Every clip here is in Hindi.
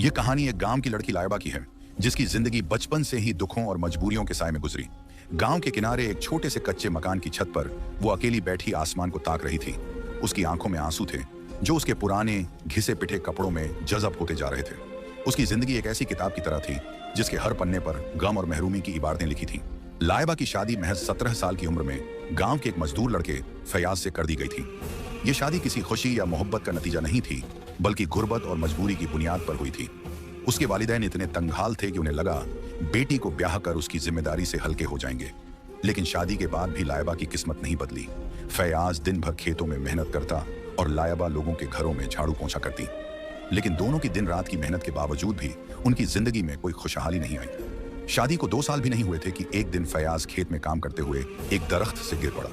ये कहानी एक गांव की लड़की लाइबा की है, जिसकी जिंदगी बचपन से ही दुखों और मजबूरियों के साए में गुजरी। गांव के किनारे एक छोटे से कच्चे मकान की छत पर वो अकेली बैठी आसमान को ताक रही थी। उसकी आंखों में आंसू थे, जो उसके पुराने घिसे पिटे कपड़ों में जज़ब होते जा रहे थे। उसकी जिंदगी एक ऐसी किताब की तरह थी, जिसके हर पन्ने पर गम और महरूमी की इबारतें लिखी थीं। लाइबा की शादी महज 17 साल की उम्र में गांव के एक मजदूर लड़के फयाज से कर दी गई थी। ये शादी किसी खुशी या मोहब्बत का नतीजा नहीं थी, बल्कि गुर्बत और मजबूरी की बुनियाद पर हुई थी। उसके वालिदैन इतने तंगहाल थे कि उन्हें लगा बेटी को ब्याह कर उसकी जिम्मेदारी से हल्के हो जाएंगे। लेकिन शादी के बाद भी लाइबा की किस्मत नहीं बदली। फयाज दिन भर खेतों में मेहनत करता और लाइबा लोगों के घरों में झाड़ू पोंछा करती। लेकिन दोनों की दिन रात की मेहनत के बावजूद भी उनकी जिंदगी में कोई खुशहाली नहीं आई। शादी को 2 साल भी नहीं हुए थे कि एक दिन फयाज खेत में काम करते हुए एक दरख्त से गिर पड़ा।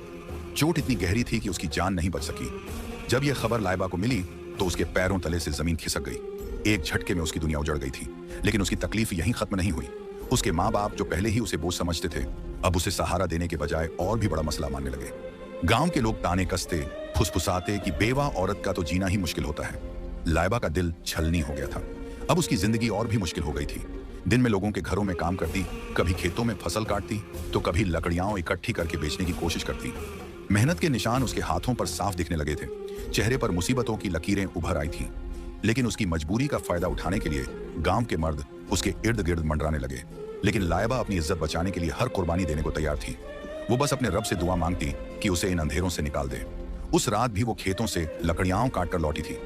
चोट इतनी गहरी थी कि उसकी जान नहीं बच सकी। जब यह खबर लाइबा को मिली तो उसके पैरों तले से जमीन खिसक गई। एक झटके में उसकी दुनिया उजड़ गई थी। लेकिन उसकी तकलीफ यहीं खत्म नहीं हुई। उसके माँ बाप, जो पहले ही उसे बोझ समझते थे, अब उसे सहारा देने के बजाय और भी बड़ा मसला मानने लगे। गांव के लोग ताने कसते, फुसफुसाते कि बेवा औरत का तो जीना ही मुश्किल होता है। लाइबा का दिल छलनी हो गया था। अब उसकी जिंदगी और भी मुश्किल हो गई थी। दिन में लोगों के घरों में काम करती, कभी खेतों में फसल काटती, तो कभी लकड़ियां इकट्ठी करके बेचने की कोशिश करती। मेहनत के निशान उसके हाथों पर साफ दिखने लगे थे। चेहरे पर मुसीबतों की लकीरें उभर आई थीं। लेकिन उसकी मजबूरी का फायदा उठाने के लिए गांव के मर्द उसके इर्द गिर्द मंडराने लगे। लेकिन लाइबा अपनी इज्जत बचाने के लिए हर कुर्बानी देने को तैयार थी। वो बस अपने रब से दुआ मांगती कि उसे इन अंधेरों से निकाल दे। उस रात भी वो खेतों से लकड़ियां काट कर लौटी थी।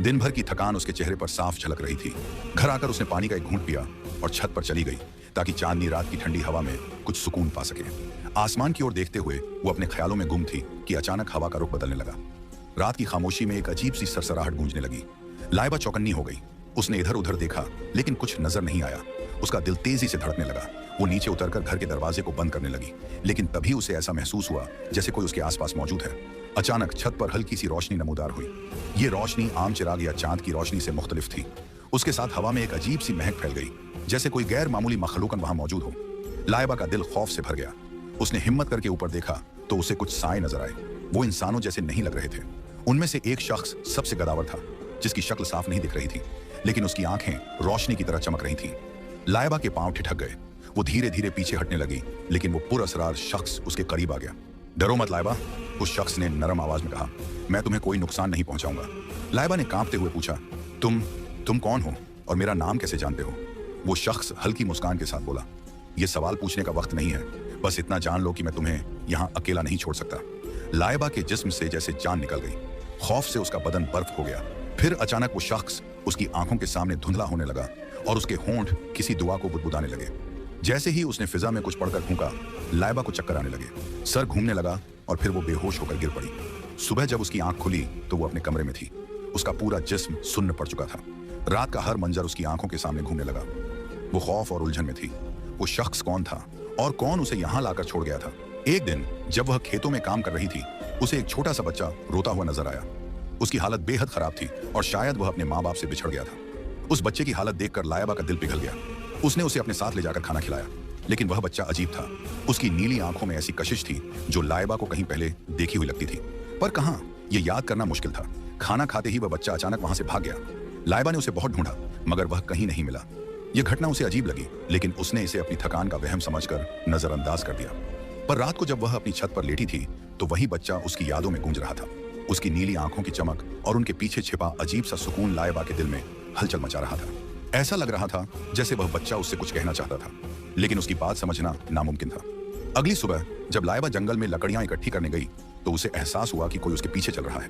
दिन भर की थकान उसके चेहरे पर साफ झलक रही थी। घर आकर उसने पानी का एक घूंट पिया और छत पर चली गई, ताकि चांदनी रात की ठंडी हवा में कुछ सुकून पा सके। आसमान की ओर देखते हुए वो अपने ख्यालों में गुम थी कि अचानक हवा का रुख बदलने लगा। रात की खामोशी में एक अजीब सी सरसराहट गूंजने लगी। लाइबा चौकन्नी हो गई। उसने इधर उधर देखा, लेकिन कुछ नजर नहीं आया। उसका दिल तेजी से धड़कने लगा। वो नीचे उतरकर घर के दरवाजे को बंद करने लगी। लेकिन तभी उसे ऐसा महसूस हुआ जैसे कोई उसके आसपास मौजूद है। अचानक छत पर हल्की सी रोशनी नमूदार हुई। ये रोशनी आम चिराग या चांद की रोशनी से मुख्तलिफ थी। उसके साथ हवा में एक अजीब सी महक फैल गई, जैसे कोई गैर मामूली मखलूकन वहां मौजूद हो। लाइबा का दिल खौफ से भर गया। उसने हिम्मत करके ऊपर देखा तो उसे कुछ साए नजर आए। वो इंसानों जैसे नहीं लग रहे थे। उनमें से एक शख्स सबसे गदावर था, जिसकी शक्ल साफ नहीं दिख रही थी, लेकिन उसकी आंखें रोशनी की तरह चमक रही थीं। लाइबा के पांव ठिठक गए। वो धीरे धीरे पीछे हटने लगी, लेकिन वो पुरअसरार शख्स उसके करीब आ गया। डरो मत लाइबा, उस शख्स ने नरम आवाज में कहा। मैं तुम्हें कोई नुकसान नहीं पहुंचाऊंगा। लाइबा ने कांपते हुए पूछा, तुम कौन हो और मेरा नाम कैसे जानते हो? वो शख्स हल्की मुस्कान के साथ बोला, यह सवाल पूछने का वक्त नहीं है। बस इतना जान लो कि मैं तुम्हें यहाँ अकेला नहीं छोड़ सकता। लाइबा के जिस्म से जैसे जान निकल गई। खौफ से उसका बदन बर्फ हो गया। फिर अचानक वो शख्स उसकी आंखों के सामने धुंधला होने लगा और उसके होंठ किसी दुआ को बुदबुदाने लगे। जैसे ही उसने फिजा में कुछ पढ़कर फूंका, लाइबा को चक्कर आने लगे, सर घूमने लगा और फिर वो बेहोश होकर गिर पड़ी। सुबह जब उसकी आंख खुली तो वो अपने कमरे में थी। उसका पूरा जिस्म सुन्न पड़ चुका था। रात का हर मंजर उसकी आंखों के सामने घूमने लगा। वो खौफ और उलझन में थी। वो शख्स कौन था और कौन उसे यहाँ लाकर छोड़ गया था? एक दिन जब वह खेतों में काम कर रही थी, उसे एक छोटा सा बच्चा रोता हुआ नजर आया। उसकी हालत बेहद खराब थी और शायद वह अपने माँ बाप से बिछड़ गया था। उस बच्चे की हालत देखकर लाइबा का दिल पिघल गया। उसने उसे अपने साथ ले जाकर खाना खिलाया। लेकिन वह बच्चा अजीब था। उसकी नीली आंखों में ऐसी कशिश थी जो लाइबा को कहीं पहले देखी हुई लगती थी, पर कहां, यह याद करना मुश्किल था। खाना खाते ही वह बच्चा अचानक वहां से भाग गया। लाइबा ने उसे बहुत ढूंढा, मगर वह कहीं नहीं मिला। यह घटना उसे अजीब लगी, लेकिन उसने इसे अपनी थकान का वहम समझकर नजरअंदाज कर दिया। पर रात को जब वह अपनी छत पर लेटी थी तो वही बच्चा उसकी यादों में गूंज रहा था। उसकी नीली आंखों की चमक और उनके पीछे छिपा अजीब सा सुकून लाइबा के दिल में हलचल मचा रहा था। ऐसा लग रहा था जैसे वह बच्चा उससे कुछ कहना चाहता था, लेकिन उसकी बात समझना नामुमकिन था। अगली सुबह जब लाइबा जंगल में लकड़ियां इकट्ठी करने गई तो उसे एहसास हुआ कि कोई उसके पीछे चल रहा है।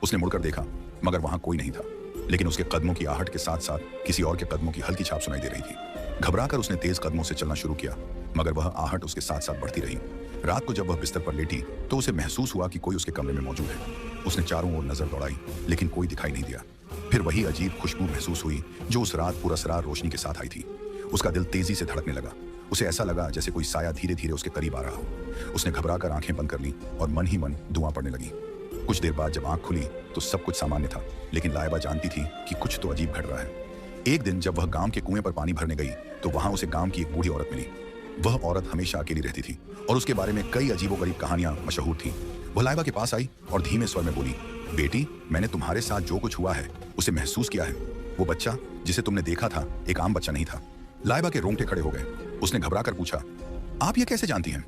उसने मुड़कर देखा, मगर वहां कोई नहीं था। लेकिन उसके कदमों की आहट के साथ साथ किसी और के कदमों की हल्की छाप सुनाई दे रही थी। घबराकर उसने तेज कदमों से चलना शुरू किया, मगर वह आहट उसके साथ साथ बढ़ती रही। रात को जब वह बिस्तर पर लेटी तो उसे महसूस हुआ कि कोई उसके कमरे में मौजूद है। उसने चारों ओर नजर दौड़ाई, लेकिन कोई दिखाई नहीं दिया। फिर वही अजीब खुशबू महसूस हुई जो उस रात पुरअसरार रोशनी के साथ आई थी। उसका दिल तेजी से धड़कने लगा। उसे ऐसा लगा जैसे कोई साया धीरे धीरे उसके करीब आ रहा हो। उसने घबराकर आंखें बंद कर ली और मन ही मन दुआ पड़ने लगी। कुछ देर बाद जब आंख खुली तो सब कुछ सामान्य था, लेकिन लाइबा जानती थी कि कुछ तो अजीब घट रहा है। एक दिन जब वह गांव के कुएं पर पानी भरने गई तो वहां उसे गांव की एक बूढ़ी औरत मिली। वह औरत हमेशा अकेली रहती थी और उसके बारे में कई अजीबोगरीब कहानियां मशहूर थीं। वह लाइबा के पास आई और धीमे स्वर में बोली, बेटी, मैंने तुम्हारे साथ जो कुछ हुआ है उसे महसूस किया है। वो बच्चा जिसे तुमने देखा था एक आम बच्चा नहीं था। लाइबा के रोंगटे खड़े हो गए। उसने घबरा कर पूछा, आप ये कैसे जानती हैं?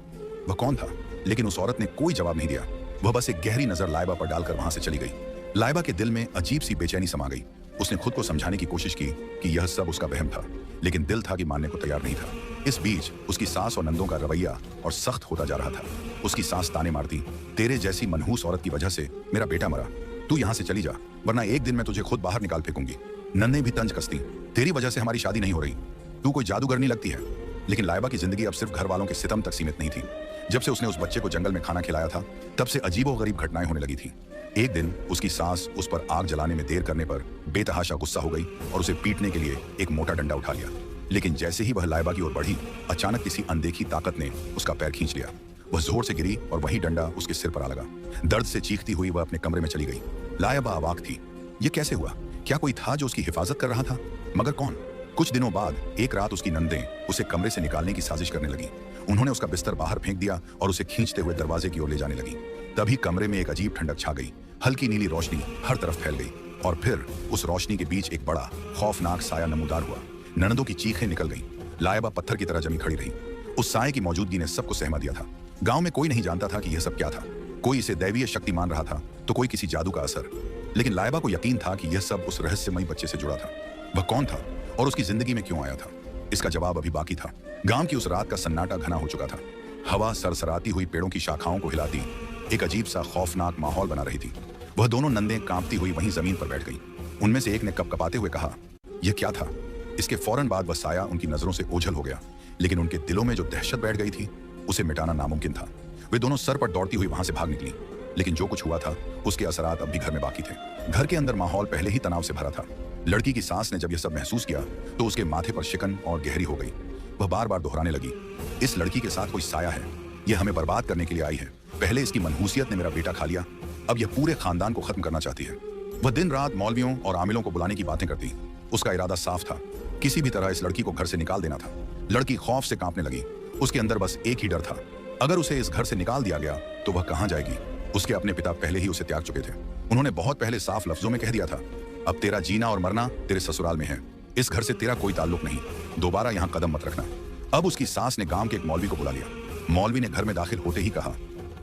वह कौन था? लेकिन उस औरत ने कोई जवाब नहीं दिया। वह बस एक गहरी नजर लाइबा पर डालकर वहां से चली गई। लाइबा के दिल में अजीब सी बेचैनी समा गई। उसने खुद को समझाने की कोशिश की कि यह सब उसका वहम था, लेकिन दिल था कि मानने को तैयार नहीं था। इस बीच उसकी सास और नंदों का रवैया और सख्त होता जा रहा था। उसकी सास ताने मारती, तेरे जैसी मनहूस औरत की वजह से मेरा बेटा मरा, तू यहाँ से चली जा वरना एक दिन मैं तुझे खुद बाहर निकाल फेंकूंगी। नन्ने भी तंज कसती, तेरी वजह से हमारी शादी नहीं हो रही, तू कोई जादूगरनी लगती है। लेकिन लाइबा की जिंदगी अब सिर्फ घर वालों के सितम तक सीमित नहीं थी। जब से उसने उस बच्चे को जंगल में खाना खिलाया था, तब से अजीबोगरीब घटनाएं होने लगी थी। एक दिन उसकी सास उस पर आग जलाने में देर करने पर बेतहाशा गुस्सा हो गई और उसे पीटने के लिए एक मोटा डंडा उठा लिया। लेकिन जैसे ही वह लाइबा की ओर बढ़ी, अचानक किसी अनदेखी ताकत ने उसका पैर खींच लिया। वह जोर से गिरी और वही डंडा उसके सिर पर आ लगा। दर्द से चीखती हुई वह अपने कमरे में चली गई। लाइबा अवाक थी। यह कैसे हुआ? क्या कोई था जो उसकी हिफाजत कर रहा था? मगर कौन? कुछ दिनों बाद एक रात उसकी नंदें उसे कमरे से निकालने की साजिश करने लगी। उन्होंने उसका बिस्तर बाहर फेंक दिया और उसे खींचते हुए दरवाजे की ओर ले जाने लगी। तभी कमरे में एक अजीब ठंडक छा गई। हल्की नीली रोशनी हर तरफ फैल गई और फिर उस रोशनी के बीच एक बड़ा खौफनाक साया नमूदार हुआ। ननदों की चीखें निकल गईं। लाइबा पत्थर की तरह जमी खड़ी रही। उस साये की मौजूदगी ने सबको सहमा दिया था। गांव में कोई नहीं जानता था कि यह सब क्या था। कोई इसे दैवीय शक्ति मान रहा था तो कोई किसी जादू का असर। लेकिन लाइबा को यकीन था कि यह सब उस रहस्यमयी बच्चे से जुड़ा था। वह कौन था और उसकी जिंदगी में क्यों आया था? इसका जवाब अभी बाकी था। गांव की उस रात का सन्नाटा घना हो चुका था। हवा सरसराती हुई पेड़ों की शाखाओं को हिलाती एक अजीब सा खौफनाक माहौल बना रही थी। वह दोनों नंदें कांपती हुई वहीं जमीन पर बैठ गईं। उनमें से एक ने कपकपाते हुए कहा, यह क्या था? इसके फौरन बाद वह साया उनकी नजरों से ओझल हो गया, लेकिन उनके दिलों में जो दहशत बैठ गई थी उसे मिटाना नामुमकिन था। वे दोनों सर पर दौड़ती हुई वहां से भाग निकली, लेकिन जो कुछ हुआ था उसके असरात अब भी घर में बाकी थे। घर के अंदर माहौल पहले ही तनाव से भरा था। लड़की की सास ने जब यह सब महसूस किया तो उसके माथे पर शिकन और गहरी हो गई। वह बार बार दोहराने लगी, इस लड़की के साथ कोई साया है, यह हमें बर्बाद करने के लिए आई है। पहले इसकी मनहूसियत ने मेरा बेटा खा लिया, अब यह पूरे खानदान को खत्म करना चाहती है। वह दिन रात मौलवियों और आमिलों को बुलाने की बातें करती। उसका इरादा साफ था, किसी भी तरह इस लड़की को घर से निकाल देना था। लड़की खौफ से कांपने लगी। उसके अंदर बस एक ही डर था, अगर उसे इस घर से निकाल दिया गया तो वह कहां जाएगी? उसके अपने पिता पहले ही उसे त्याग चुके थे। उन्होंने बहुत पहले साफ लफ्जों में कह दिया था, अब तेरा जीना और मरना तेरे ससुराल में है, इस घर से तेरा कोई ताल्लुक नहीं, दोबारा यहां कदम मत रखना। अब उसकी सास ने गांव के एक मौलवी को बुला लिया। मौलवी ने घर में दाखिल होते ही कहा,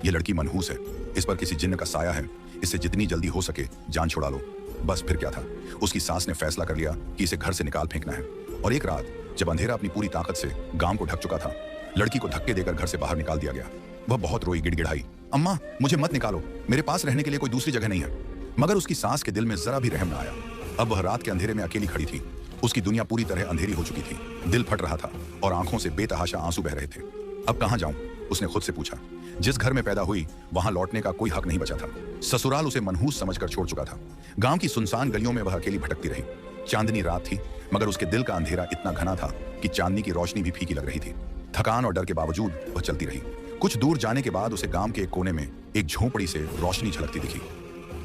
यह लड़की मनहूस है, इस पर किसी जिन्न का साया है, इससे जितनी जल्दी हो सके जान छुड़ा लो। बस फिर क्या था, उसकी सास ने फैसला कर लिया कि इसे घर से निकाल फेंकना है। और एक रात जब अंधेरा अपनी पूरी ताकत से गांव को ढक चुका था, लड़की को धक्के देकर घर से बाहर निकाल दिया गया। वह बहुत रोई, गिड़गिड़ाई, अम्मा मुझे मत निकालो, मेरे पास रहने के लिए कोई दूसरी जगह नहीं है। मगर उसकी सास के दिल में जरा भी रहम न आया। अब वह रात के अंधेरे में अकेली खड़ी थी। उसकी दुनिया पूरी तरह अंधेरी हो चुकी थी। दिल फट रहा था और आंखों से बेतहाशा आंसू बह रहे थे। अब कहां जाऊं? उसने खुद से पूछा। जिस घर में पैदा हुई वहां लौटने का कोई हक नहीं बचा था। ससुराल उसे मनहूस समझकर छोड़ चुका था। गांव की सुनसान गलियों में वह अकेली भटकती रही। चांदनी रात थी, मगर उसके दिल का अंधेरा इतना घना था कि चांदनी की रोशनी भी फीकी लग रही थी। थकान और डर के बावजूद वह चलती रही। कुछ दूर जाने के बाद उसे गांव के एक कोने में एक झोंपड़ी से रोशनी झलकती दिखी।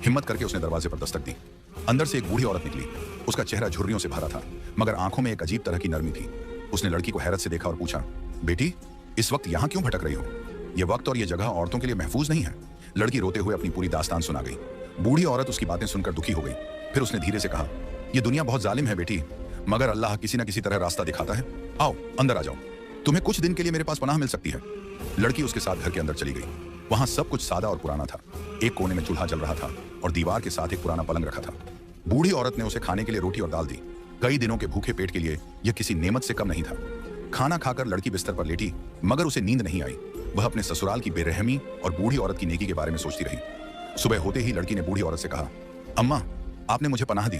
हिम्मत करके उसने दरवाजे पर दस्तक दी। अंदर से एक बूढ़ी औरत निकली। उसका चेहरा झुर्रियों से भरा था, मगर आंखों में एक अजीब तरह की नरमी थी। उसने लड़की को हैरत से देखा और पूछा, बेटी इस वक्त यहाँ क्यों भटक रही हो? यह वक्त और यह जगह औरतों के लिए महफूज नहीं है। लड़की रोते हुए अपनी पूरी दास्तान सुना गई। बूढ़ी औरत उसकी बातें सुनकर दुखी हो गई। फिर उसने धीरे से कहा, यह दुनिया बहुत जालिम है बेटी, मगर अल्लाह किसी न किसी तरह रास्ता दिखाता है। आओ अंदर आ जाओ, तुम्हें कुछ दिन के लिए मेरे पास पनाह मिल सकती है। लड़की उसके साथ घर के अंदर चली गई। वहां सब कुछ सादा और पुराना था। एक कोने में चूल्हा जल रहा था और दीवार के साथ एक पुराना पलंग रखा था। बूढ़ी औरत ने उसे खाने के लिए रोटी और दाल दी। कई दिनों के भूखे पेट के लिए यह किसी नेमत से कम नहीं था। खाना खाकर लड़की बिस्तर पर लेटी, मगर उसे नींद नहीं आई। वह अपने ससुराल की बेरहमी और बूढ़ी औरत की नेकी के बारे में सोचती रही। सुबह होते ही लड़की ने बूढ़ी औरत से कहा, अम्मा आपने मुझे पनाह दी,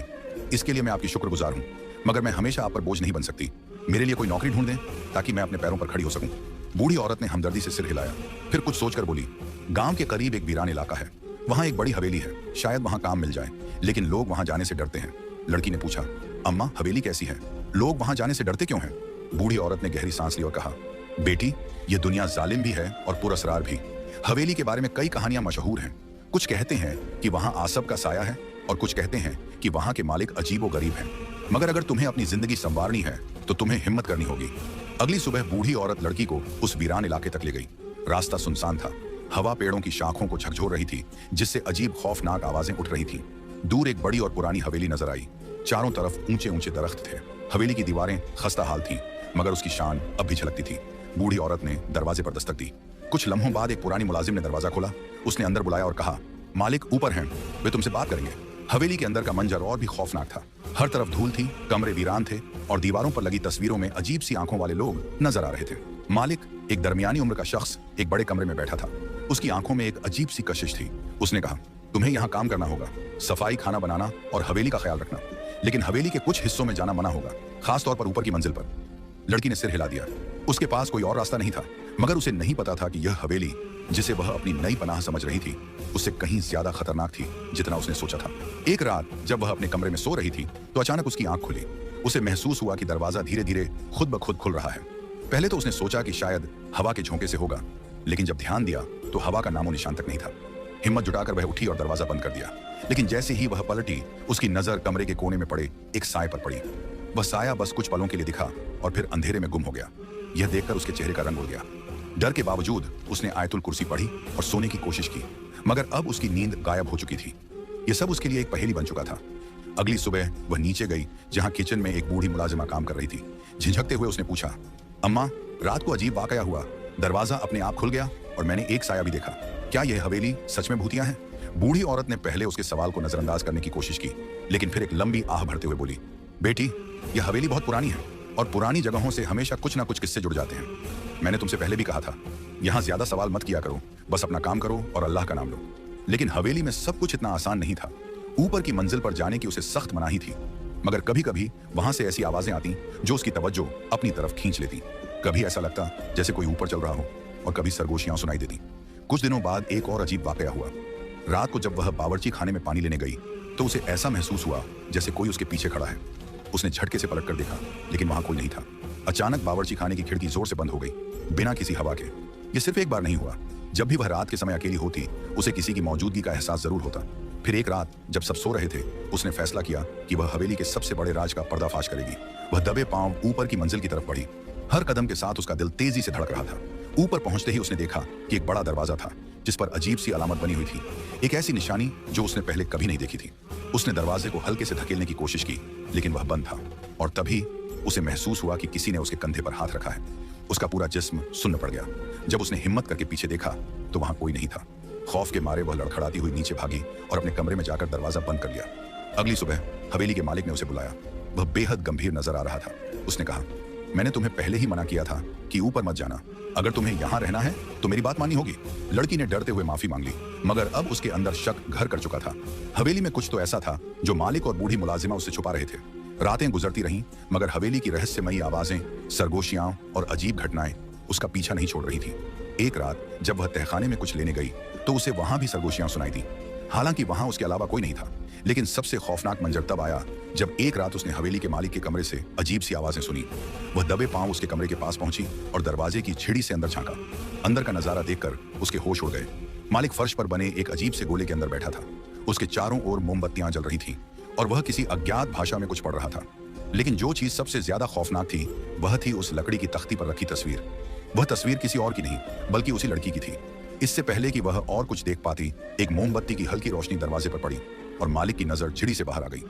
इसके लिए मैं आपकी शुक्रगुजार हूँ, मगर मैं हमेशा आप पर बोझ नहीं बन सकती। मेरे लिए कोई नौकरी ढूंढ दें ताकि मैं अपने पैरों पर खड़ी हो सकूं। बूढ़ी औरत ने हमदर्दी से सिर हिलाया, फिर कुछ सोचकर बोली, गांव के करीब एक वीरान इलाका है, वहां एक बड़ी हवेली है, शायद वहां काम मिल जाए, लेकिन लोग वहां जाने से डरते हैं। लड़की ने पूछा, अम्मा हवेली कैसी है? लोग वहां जाने से डरते क्यों हैं? बूढ़ी औरत ने गहरी सांस ली और कहा, बेटी ये दुनिया जालिम भी है और पुरअसरार भी। हवेली के बारे में कई कहानियां मशहूर हैं। कुछ कहते हैं कि वहां आसब का साया है और कुछ कहते हैं कि वहां के मालिक अजीबो गरीब हैं। मगर अगर तुम्हें अपनी जिंदगी संवारनी है तो तुम्हें हिम्मत करनी होगी। अगली सुबह बूढ़ी औरत लड़की को उस वीरान इलाके तक ले गई। रास्ता सुनसान था। हवा पेड़ों की शाखों को झकझोर रही थी, जिससे अजीब खौफनाक आवाजें उठ रही थीं। दूर एक बड़ी और पुरानी हवेली नजर आई। चारों तरफ ऊंचे ऊंचे दरख्त थे। हवेली की दीवारें खस्ता हाल थीं, मगर उसकी शान अब भी झलकती थी। बूढ़ी औरत ने दरवाजे पर दस्तक दी। कुछ लम्हों बाद एक पुरानी मुलाजिम ने दरवाजा खोला। उसने अंदर बुलाया और कहा, मालिक ऊपर हैं, वे तुमसे बात करेंगे। हवेली के अंदर का मंजर और भी खौफनाक था। हर तरफ धूल थी, कमरे वीरान थे और दीवारों पर लगी तस्वीरों में अजीब सी आंखों वाले लोग नजर आ रहे थे। मालिक, एक दरमियानी उम्र का शख्स, एक बड़े कमरे में बैठा था। उसकी आंखों में एक अजीब सी कशिश थी। उसने कहा, तुम्हें यहाँ काम करना होगा, सफाई, खाना बनाना और हवेली का ख्याल रखना, लेकिन हवेली के कुछ हिस्सों में जाना मना होगा, खासतौर पर ऊपर की मंजिल पर। लड़की ने सिर हिला दिया। उसके पास कोई और रास्ता नहीं था, मगर उसे नहीं पता था कि यह हवेली, जिसे वह अपनी नई पनाह समझ रही थी, उससे कहीं ज्यादा खतरनाक थी जितना उसने सोचा था। एक रात जब वह अपने कमरे में सो रही थी तो अचानक उसकी आंख खुली। उसे महसूस हुआ कि दरवाजा धीरे धीरे खुद ब खुद खुल रहा है। पहले तो उसने सोचा कि शायद हवा के झोंके से होगा, लेकिन जब ध्यान दिया तो हवा का नामो निशान तक नहीं था। हिम्मत जुटाकर वह उठी और दरवाजा बंद कर दिया, लेकिन जैसे ही वह पलटी, उसकी नजर कमरे के कोने में पड़े एक साए पर पड़ी। वह साया बस कुछ पलों के लिए दिखा और फिर अंधेरे में गुम हो गया। यह देखकर उसके चेहरे का रंग उड़ गया। डर के बावजूद उसने आयतुल कुर्सी पढ़ी और सोने की कोशिश की, मगर अब उसकी नींद गायब हो चुकी थी। यह सब उसके लिए एक पहेली बन चुका था। अगली सुबह वह नीचे गई, जहां किचन में एक बूढ़ी मुलाजिमा काम कर रही थी। झिझकते हुए उसने पूछा, अम्मा, रात को अजीब वाकया हुआ, दरवाजा अपने आप खुल गया और मैंने एक साया भी देखा। क्या यह हवेली सच में भूतिया है? बूढ़ी औरत ने पहले उसके सवाल को नजरअंदाज करने की कोशिश की, लेकिन फिर एक लंबी आह भरते हुए बोली, बेटी, यह हवेली बहुत पुरानी है और पुरानी जगहों से हमेशा कुछ ना कुछ किस्से जुड़ जाते हैं। मैंने तुमसे पहले भी कहा था, यहाँ ज्यादा सवाल मत किया करो, बस अपना काम करो और अल्लाह का नाम लो। लेकिन हवेली में सब कुछ इतना आसान नहीं था। ऊपर की मंजिल पर जाने की उसे सख्त मनाही थी, मगर कभी कभी वहां से ऐसी आवाजें आती जो उसकी तवज्जो अपनी तरफ खींच लेती। कभी ऐसा लगता जैसे कोई ऊपर चल रहा हो और कभी सरगोशियां सुनाई देती। कुछ दिनों बाद एक और अजीब वाकया हुआ। रात को जब वह बावर्ची खाने में पानी लेने गई तो उसे ऐसा महसूस हुआ जैसे कोई उसके पीछे खड़ा है। उसने झटके से पलटकर देखा, लेकिन वहां कोई नहीं था। अचानक बावर्ची खाने की खिड़की जोर से बंद हो गई, बिना किसी हवा के। यह सिर्फ एक बार नहीं हुआ। जब भी वह रात के समय अकेली होती, उसे किसी की मौजूदगी का एहसास जरूर होता। फिर एक रात जब सब सो रहे थे, उसने फैसला किया कि वह हवेली के सबसे बड़े राज का पर्दाफाश करेगी। वह दबे पांव ऊपर की मंजिल की तरफ बढ़ी। हर कदम के साथ उसका दिल तेजी से धड़क रहा था। ऊपर पहुंचते ही उसने देखा कि एक बड़ा दरवाजा था, जिस पर अजीब सी अलामत बनी हुई थी, एक ऐसी निशानी जो उसने पहले कभी नहीं देखी थी। उसने दरवाजे को हल्के से धकेलने की कोशिश की, लेकिन वह बंद था, और तभी उसे महसूस हुआ कि किसी ने उसके कंधे पर हाथ रखा है। उसका पूरा जिस्म सुन्न पड़ गया। जब उसने हिम्मत करके पीछे देखा तो वहां कोई नहीं था। खौफ के मारे वह लड़खड़ाती हुई नीचे भागी और अपने कमरे में जाकर दरवाजा बंद कर लिया। अगली सुबह हवेली के मालिक ने उसे बुलाया। वह बेहद गंभीर नजर आ रहा था। उसने कहा, मैंने तुम्हें पहले ही मना किया था कि ऊपर मत जाना। अगर तुम्हें यहाँ रहना है तो मेरी बात माननी होगी। लड़की ने डरते हुए माफी मांग ली, मगर अब उसके अंदर शक घर कर चुका था। हवेली में कुछ तो ऐसा था जो मालिक और बूढ़ी मुलाजिमा उससे छुपा रहे थे। रातें गुजरती रहीं, मगर हवेली की रहस्यमयी आवाजें, सरगोशियां और अजीब घटनाएं उसका पीछा नहीं छोड़ रही थी। एक रात जब वह तहखाने में कुछ लेने गई तो उसे वहां भी सरगोशियां सुनाई दी। हालांकि वहां उसके अलावा कोई नहीं था, लेकिन सबसे खौफनाक मंजर तब आया जब एक रात उसने हवेली के मालिक के कमरे से अजीब सी आवाजें सुनी। वह दबे पांव उसके कमरे के पास पहुंची और दरवाजे की छिड़ी से अंदर झांका। अंदर का नजारा देखकर उसके होश उड़ गए। मालिक फर्श पर बने एक अजीब से गोले के अंदर बैठा था। उसके चारों ओर मोमबत्तियां जल रही थीं और वह किसी अज्ञात भाषा में कुछ पढ़ रहा था। लेकिन जो चीज सबसे ज्यादा खौफनाक थी वह थी उस लकड़ी की तख्ती पर रखी तस्वीर। वह तस्वीर किसी और की नहीं बल्कि उसी लड़की की थी। इससे पहले कि वह और कुछ देख पाती, एक मोमबत्ती की हल्की रोशनी दरवाजे पर पड़ी और मालिक की नजर छिड़ी से बाहर आ गई।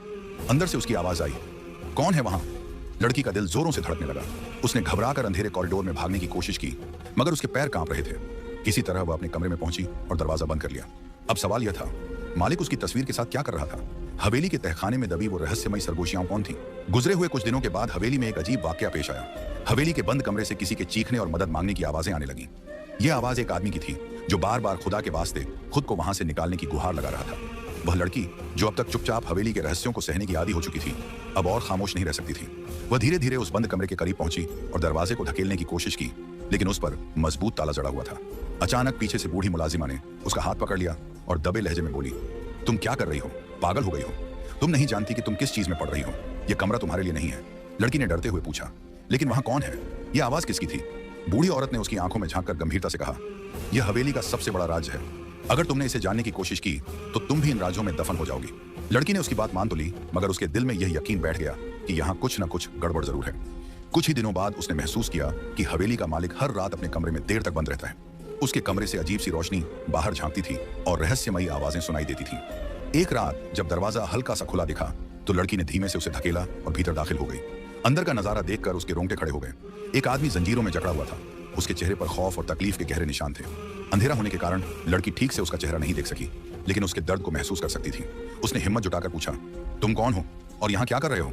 अंदर से उसकी आवाज आई, कौन है वहां? लड़की का दिल जोरों से धड़कने लगा। उसने घबराकर अंधेरे कॉरिडोर में भागने की कोशिश की, मगर उसके पैर कांप रहे थे। किसी तरह वह अपने कमरे में पहुंची और दरवाजा बंद कर लिया। अब सवाल यह था, मालिक उसकी तस्वीर के साथ क्या कर रहा था? हवेली के तहखाने में दबी वो रहस्यमयी सरगोशियां कौन थी? गुजरे हुए कुछ दिनों के बाद हवेली में एक अजीब वाकया पेश आया। हवेली के बंद कमरे से किसी के चीखने और मदद मांगने की आवाजें आने लगी। यह आवाज एक आदमी की थी जो बार बार खुदा के वास्ते खुद को वहां से निकालने की गुहार लगा रहा था। वह लड़की जो अब तक चुपचाप हवेली के रहस्यों को सहने की आदी हो चुकी थी, अब और खामोश नहीं रह सकती थी। वह धीरे धीरे उस बंद कमरे के करीब पहुंची और दरवाजे को धकेलने की कोशिश की, लेकिन उस पर मजबूत ताला जड़ा हुआ था। अचानक पीछे से बूढ़ी मुलाजिमा ने उसका हाथ पकड़ लिया और दबे लहजे में बोली, तुम क्या कर रही हो? पागल हो गई हो? तुम नहीं जानती कि तुम किस चीज में पड़ रही हो? यह कमरा तुम्हारे लिए नहीं है। लड़की ने डरते हुए पूछा, लेकिन वहां कौन है? यह आवाज किसकी थी? बूढ़ी औरत ने उसकी आंखों में झांककर गंभीरता से कहा, यह हवेली का सबसे बड़ा राज है। अगर तुमने इसे जानने की कोशिश की तो तुम भी इन राजों में दफन हो जाओगी। लड़की ने उसकी बात मान तो ली, मगर उसके दिल में यह यकीन बैठ गया कि यहाँ कुछ न कुछ गड़बड़ जरूर है। कुछ ही दिनों बाद उसने महसूस किया कि हवेली का मालिक हर रात अपने कमरे में देर तक बंद रहता है। उसके कमरे से अजीब सी रोशनी बाहर झांकती थी और रहस्यमयी आवाजें सुनाई देती थीं। एक रात जब दरवाजा हल्का सा खुला दिखा तो लड़की ने धीमे से उसे धकेला और भीतर दाखिल हो गई। अंदर का नजारा देखकर उसके रोंगटे खड़े हो गए। एक आदमी जंजीरों में जकड़ा हुआ था। उसके चेहरे पर खौफ और तकलीफ के गहरे निशान थे। अंधेरा होने के कारण लड़की ठीक से उसका चेहरा नहीं देख सकी, लेकिन उसके दर्द को महसूस कर सकती थी। उसने हिम्मत जुटाकर पूछा, तुम कौन हो और यहाँ क्या कर रहे हो?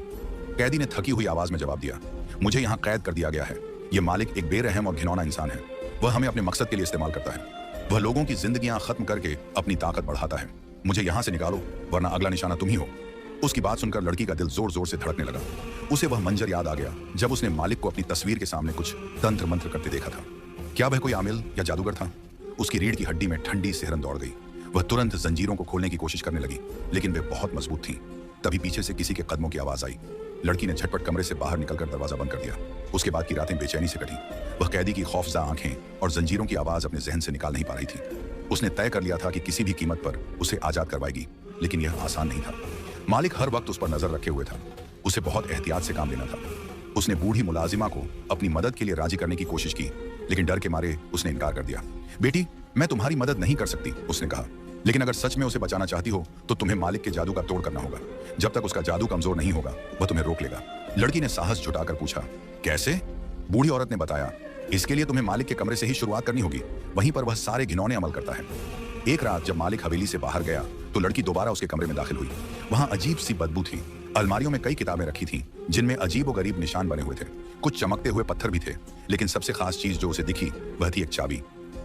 कैदी ने थकी हुई आवाज में जवाब दिया, मुझे यहाँ कैद कर दिया गया है। ये मालिक एक बेरहम और घिनौना इंसान है। वह हमें अपने मकसद के लिए इस्तेमाल करता है। वह लोगों की जिंदगियां खत्म करके अपनी ताकत बढ़ाता है। मुझे यहाँ से निकालो, वरना अगला निशाना तुम ही हो। उसकी बात सुनकर लड़की का दिल जोर जोर से धड़कने लगा। उसे वह मंजर याद आ गया जब उसने मालिक को अपनी तस्वीर के सामने कुछ तंत्र मंत्र करते देखा था। क्या वह कोई आमिल या जादूगर था? उसकी रीढ़ की हड्डी में ठंडी सिहरन दौड़ गई। वह तुरंत जंजीरों को खोलने की कोशिश करने लगी, लेकिन वे बहुत मजबूत थीं। तभी पीछे से किसी के कदमों की आवाज आई। लड़की ने झटपट कमरे से बाहर निकलकर दरवाजा बंद कर दिया। उसके बाद की रातें बेचैनी से कटी। वह कैदी की खौफजा आंखें और जंजीरों की आवाज अपने जहन से निकाल नहीं पा रही थी। उसने तय कर लिया था कि किसी भी कीमत पर उसे आजाद करवाएगी, लेकिन यह आसान नहीं था। मालिक हर वक्त उस पर नजर रखे हुए था। उसे बहुत एहतियात से काम लेना था। उसने बूढ़ी मुलाजिमा को अपनी मदद के लिए राजी करने की कोशिश की, लेकिन डर के मारे उसने इनकार कर दिया। बेटी, मैं तुम्हारी मदद नहीं कर सकती, उसने कहा, लेकिन अगर सच में उसे बचाना चाहती हो तो तुम्हें मालिक के जादू का तोड़ करना होगा। जब तक उसका जादू कमजोर नहीं होगा, वह तुम्हें रोक लेगा। लड़की ने साहस जुटाकर पूछा, कैसे? बूढ़ी औरत ने बताया, इसके लिए तुम्हें मालिक के कमरे से ही शुरुआत करनी होगी। वहीं पर वह सारे घिनौने अमल करता है। एक रात जब मालिक हवेली से बाहर गया तो लड़की दोबारा उसके कमरे में दाखिल हुई। वहां अजीब सी बदबू थी। अलमारियों में कई किताबें रखी थीं, जिनमें अजीब और गरीब निशान बने हुए थे। कुछ चमकते हुए पत्थर भी थे, लेकिन सबसे खास चीज जो उसे दिखी वह थी एक चाबी।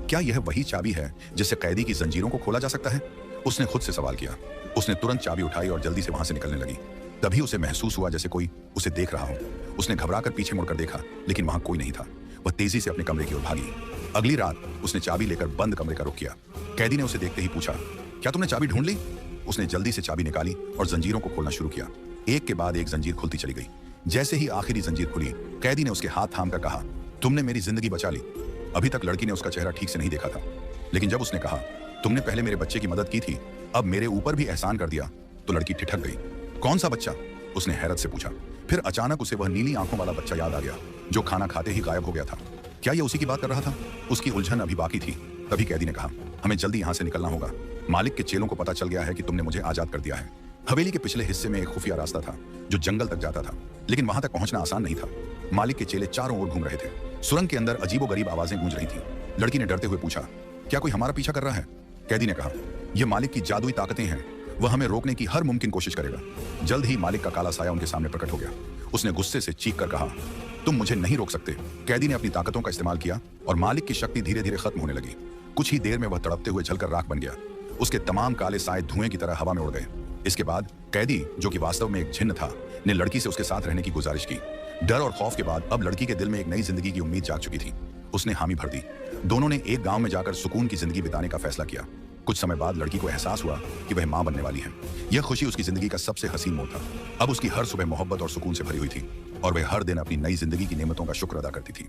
क्या यह वही चाबी है जिससे कैदी की जंजीरों को खोला जा सकता है? उसने खुद से सवाल किया। उसने तुरंत चाबी उठाई और जल्दी से वहां से निकलने लगी। तभी उसे महसूस हुआ जैसे कोई उसे देख रहा हो। उसने घबराकर पीछे मुड़कर देखा, लेकिन वहां कोई नहीं था। वह तेजी से अपने कमरे की ओर भागी। अगली रात उसने चाबी लेकर बंद कमरे का रुख किया। कैदी ने उसे देखते ही पूछा, क्या तुमने चाबी ढूंढ ली? उसने जल्दी से चाबी निकाली और जंजीरों को खोलना शुरू किया। एक के बाद एक जंजीर खुलती चली गई। जैसे ही आखिरी जंजीर खुली, कैदी ने उसके हाथ थामकर कहा, तुमने मेरी जिंदगी बचा ली। अभी तक लड़की ने उसका चेहरा ठीक से नहीं देखा था, लेकिन जब उसने कहा, तुमने पहले मेरे बच्चे की मदद की थी, अब मेरे ऊपर भी एहसान कर दिया, तो लड़की ठिठक गई। कौन सा बच्चा? उसने हैरत से पूछा। फिर अचानक उसे वह नीली आंखों वाला बच्चा याद आ गया जो खाना खाते ही गायब हो गया था। क्या यह उसी की बात कर रहा था? उसकी उलझन अभी बाकी थी। तभी कैदी ने कहा, हमें जल्दी यहाँ से निकलना होगा। मालिक के चेलों को पता चल गया है कि तुमने मुझे आजाद कर दिया है। हवेली के पिछले हिस्से में एक खुफिया रास्ता था जो जंगल तक जाता था, लेकिन वहां तक पहुंचना आसान नहीं था। मालिक के चेले चारों ओर घूम रहे थे। सुरंग के अंदर अजीबोगरीब आवाजें गूंज रही थीं। लड़की ने डरते हुए पूछा, क्या कोई हमारा पीछा कर रहा है? कैदी ने कहा, यह मालिक की जादुई ताकतें हैं। वह हमें रोकने की हर मुमकिन कोशिश करेगा। जल्द ही मालिक का काला साया उनके सामने प्रकट हो गया। उसने गुस्से से चीख कर कहा, तुम मुझे नहीं रोक सकते। कैदी ने अपनी ताकतों का इस्तेमाल किया और मालिक की शक्ति धीरे धीरे खत्म होने लगी। कुछ ही देर में वह तड़पते हुए जलकर राख बन गया। उसके तमाम काले साए धुएं की तरह हवा में उड़ गए। इसके बाद कैदी, जो कि वास्तव में एक जिन्न था, ने लड़की से उसके साथ रहने की गुजारिश की। डर और खौफ के बाद अब लड़की के दिल में एक नई जिंदगी की उम्मीद जाग चुकी थी। उसने हामी भर दी। दोनों ने एक गांव में जाकर सुकून की जिंदगी बिताने का फैसला किया। कुछ समय बाद लड़की को एहसास हुआ कि वह मां बनने वाली है। यह खुशी उसकी जिंदगी का सबसे हसीन मोड़ था। अब उसकी हर सुबह मोहब्बत और सुकून से भरी हुई थी और वह हर दिन अपनी नई जिंदगी की नेमतों का शुक्र अदा करती थी।